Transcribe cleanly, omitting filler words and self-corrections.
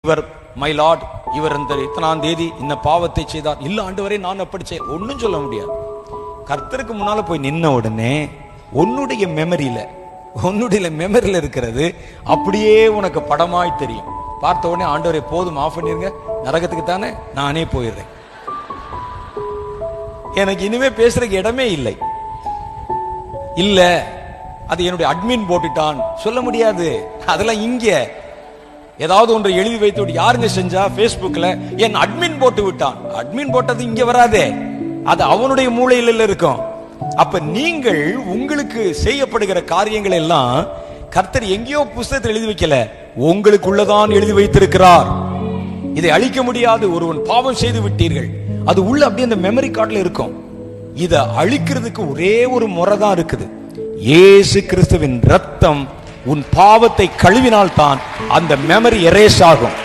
இவர் my Lord, இவர் இந்த இத்தனாம் தேதி இந்த பாவத்தை செய்தார், இல்ல ஆண்டவரே நான் அப்படி செய்ய, ஒன்னும் சொல்ல முடியாது. கர்த்தருக்கு முன்னால போய் நின்ன உடனே உன்னுடைய மெமரியில இருக்கிறது அப்படியே உனக்கு படமாய் தெரியும். பார்த்த உடனே ஆண்டவரே போதும், ஆஃப் பண்ணிருங்க, நரகத்துக்கு தானே நானே போயிடுறேன், எனக்கு இனிமே பேசுறதுக்கு இடமே இல்லை. இல்ல அது என்னுடைய அட்மின் போட்டுட்டான் சொல்ல முடியாது. அதெல்லாம் இங்க ஏதாவது ஒன்று எழுதி வைத்து விட்டு, யாருங்க செஞ்சா பேஸ்புக்ல என் அட்மின் போட்டு விட்டான், அட்மின் போட்டது இங்க வராதே, அது அவனுடைய மூளையில இருக்கும். அப்ப நீங்கள் உங்களுக்கு செய்யப்படுகிற காரியங்கள் எல்லாம் கர்த்தர் எங்கேயோ புஸ்தகத்தில் எழுதி வைக்கல, உங்களுக்குள்ளதான் எழுதி வைத்திருக்கிறார். இதை அழிக்க முடியாது. ஒருவன் பாவம் செய்து விட்டீர்கள், அது உள்ள அப்படியே அந்த மெமரி கார்டுல இருக்கும். இதை அழிக்கிறதுக்கு ஒரே ஒரு முறை தான் இருக்குது. இயேசு கிறிஸ்துவின் ரத்தம் உன் பாவத்தை கழுவினால் தான் அந்த மெமரி எரேஸ் ஆகும்.